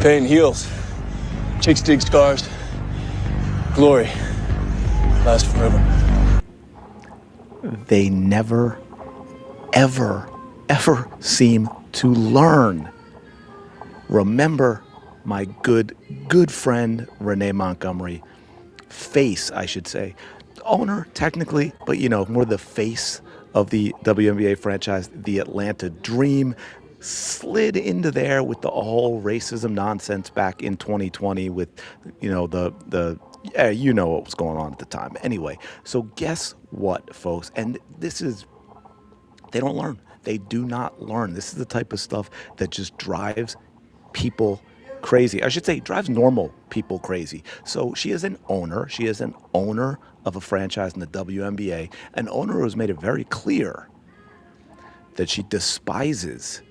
Pain heals. Chicks dig scars. Glory lasts forever. They never, ever, ever seem to learn. Remember my good friend Renee Montgomery, face, I should say, owner technically, but more the face of the WNBA franchise, the Atlanta Dream, slid into there with the whole racism nonsense back in 2020 with, what was going on at the time. Anyway, so guess what, folks? And they don't learn. They do not learn. This is the type of stuff that just drives people crazy. I should say drives normal people crazy. So she is an owner. She is an owner of a franchise in the WNBA, an owner who has made it very clear that she despises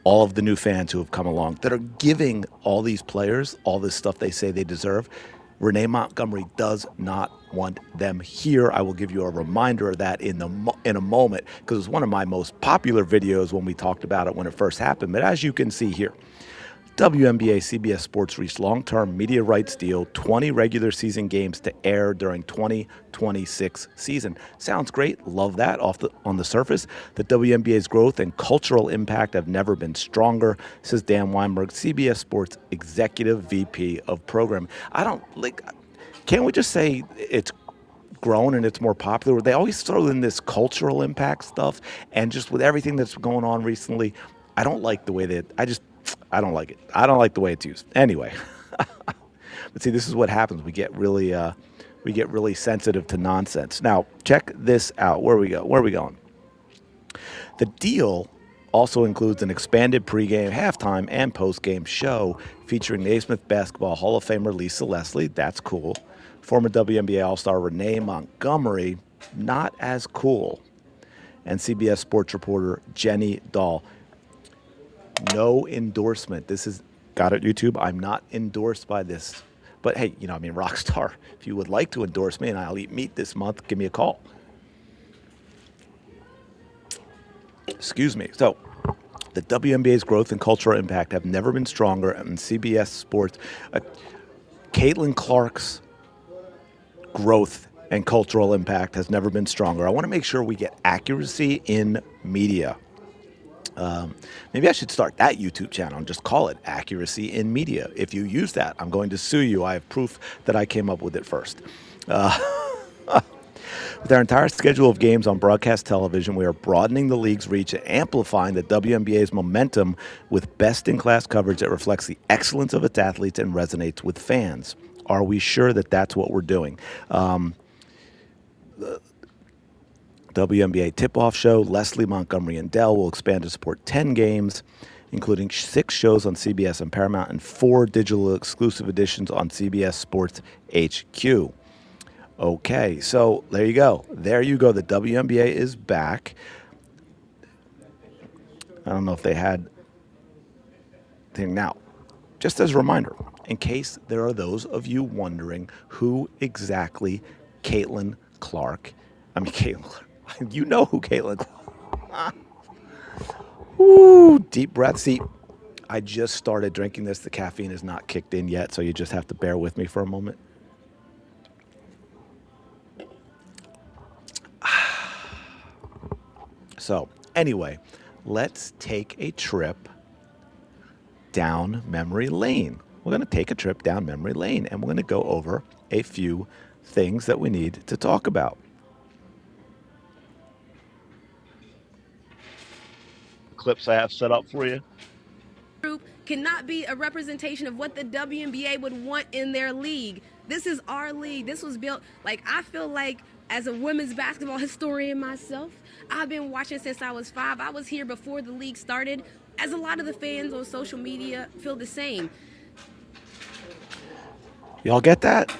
all of the new fans who have come along that are giving all these players all this stuff they say they deserve. Renee Montgomery does not want them here. I will give you a reminder of that in a moment, because it's one of my most popular videos when we talked about it when it first happened. But as you can see here, WNBA CBS Sports reached long-term media rights deal, 20 regular season games to air during 2026 season. Sounds great. Love that on the surface. The WNBA's growth and cultural impact have never been stronger, says Dan Weinberg, CBS Sports Executive VP of Program. Can't we just say it's grown and it's more popular? They always throw in this cultural impact stuff, and just with everything that's going on recently, I don't like the way I don't like it. I don't like the way it's used. Anyway, but see, this is what happens. We get really sensitive to nonsense. Now, check this out. Where are we going? The deal also includes an expanded pregame, halftime, and postgame show featuring Naismith basketball Hall of Famer Lisa Leslie. That's cool. Former WNBA All-Star Renee Montgomery, not as cool. And CBS sports reporter Jenny Dahl. No endorsement. This is got it, YouTube. I'm not endorsed by this. But hey, Rockstar, if you would like to endorse me and I'll eat meat this month, give me a call. Excuse me. So, the WNBA's growth and cultural impact have never been stronger, and CBS Sports, Caitlin Clark's growth and cultural impact has never been stronger. I want to make sure we get accuracy in media. Maybe I should start that YouTube channel and just call it Accuracy in Media. If you use that, I'm going to sue you. I have proof that I came up with it first. With our entire schedule of games on broadcast television, we are broadening the league's reach and amplifying the WNBA's momentum with best-in-class coverage that reflects the excellence of its athletes and resonates with fans. Are we sure that that's what we're doing? WNBA tip-off show, Leslie, Montgomery, and Dell will expand to support 10 games, including 6 shows on CBS and Paramount and 4 digital exclusive editions on CBS Sports HQ. Okay, so there you go. There you go. The WNBA is back. I don't know if they had thing now. Just as a reminder, in case there are those of you wondering who exactly Caitlin Clark, you know who Caitlin Clark. Ooh, deep breath. See, I just started drinking this. The caffeine is not kicked in yet, so you just have to bear with me for a moment. So, anyway, let's take a trip down memory lane. We're going to take a trip down memory lane, and we're going to go over a few things that we need to talk about. Clips I have set up for you. Group cannot be a representation of what the WNBA would want in their league. This is our league. This was built, I feel like as a women's basketball historian myself, I've been watching since I was 5. I was here before the league started, as a lot of the fans on social media feel the same. Y'all get that?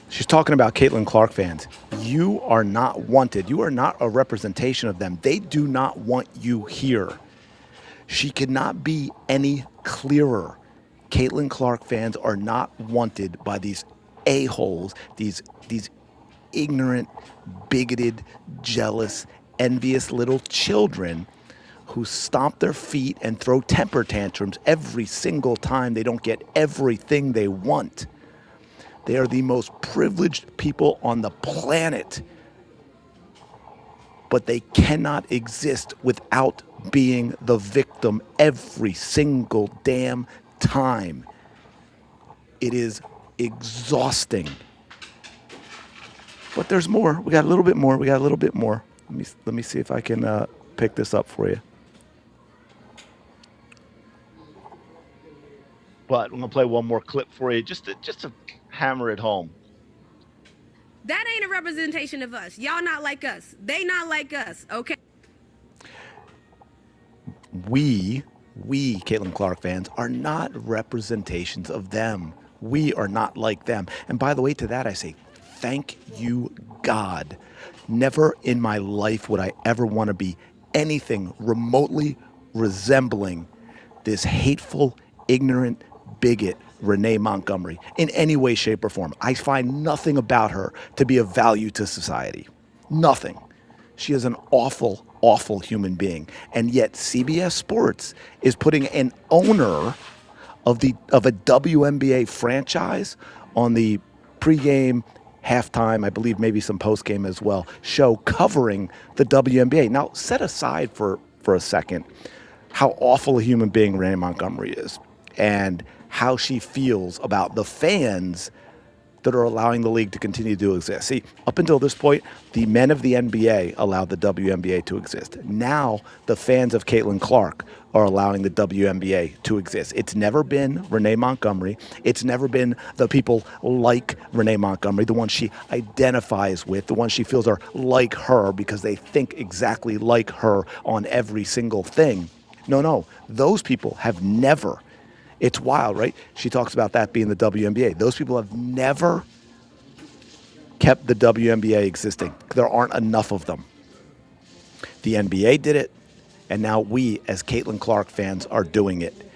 She's talking about Caitlin Clark fans. You are not wanted. You are not a representation of them. They do not want you here. She could not be any clearer. Caitlin Clark fans are not wanted by these a-holes, these ignorant, bigoted, jealous, envious little children who stomp their feet and throw temper tantrums every single time they don't get everything they want. They are the most privileged people on the planet, but they cannot exist without being the victim every single damn time. It is exhausting. But there's more. We got a little bit more. We got a little bit more. Let me see if I can pick this up for you. But I'm gonna play one more clip for you, just to hammer it home. That ain't a representation of us. Y'all not like us. They not like us, okay? We Caitlin Clark fans are not representations of them. We are not like them. And by the way, to that I say, thank you, God. Never in my life would I ever want to be anything remotely resembling this hateful, ignorant bigot, Renee Montgomery, in any way, shape, or form. I find nothing about her to be of value to society. Nothing. She is an awful, awful human being. And yet CBS Sports is putting an owner of a WNBA franchise on the pregame, halftime, I believe maybe some postgame as well, show covering the WNBA. Now, set aside for a second how awful a human being Renee Montgomery is and how she feels about the fans that are allowing the league to continue to exist. See, up until this point, the men of the NBA allowed the WNBA to exist. Now, the fans of Caitlin Clark are allowing the WNBA to exist. It's never been Renee Montgomery. It's never been the people like Renee Montgomery, the ones she identifies with, the ones she feels are like her because they think exactly like her on every single thing. No, those people have never. It's wild, right? She talks about that being the WNBA. Those people have never kept the WNBA existing. There aren't enough of them. The NBA did it, and now we, as Caitlin Clark fans, are doing it.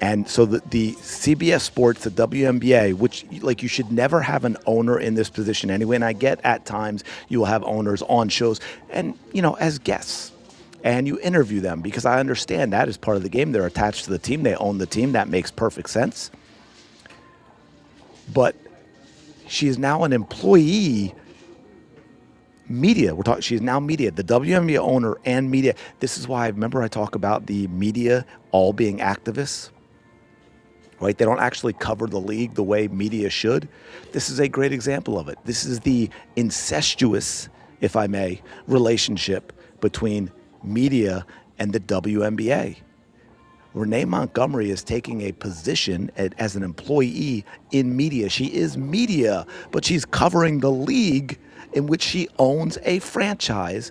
And so the CBS Sports, the WNBA, which, like, you should never have an owner in this position anyway, and I get at times you will have owners on shows and, as guests. And you interview them because I understand that is part of the game. They're attached to the team. They own the team. That makes perfect sense. But she is now an employee media. She's now media, the WNBA owner and media. This is why, remember I talk about the media all being activists, right? They don't actually cover the league the way media should. This is a great example of it. This is the incestuous, if I may, relationship between media and the WNBA. Renee Montgomery is taking a position as an employee in media. She is media, but she's covering the league in which she owns a franchise.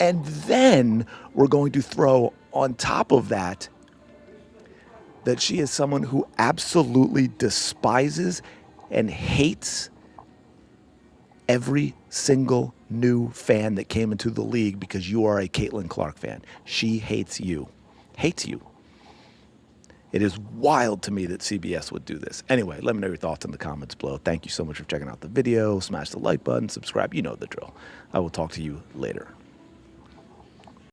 And then we're going to throw on top of that she is someone who absolutely despises and hates every single new fan that came into the league because you are a Caitlin Clark fan. She hates you. Hates you. It is wild to me that CBS would do this. Anyway, let me know your thoughts in the comments below. Thank you so much for checking out the video. Smash the like button, subscribe. You know the drill. I will talk to you later.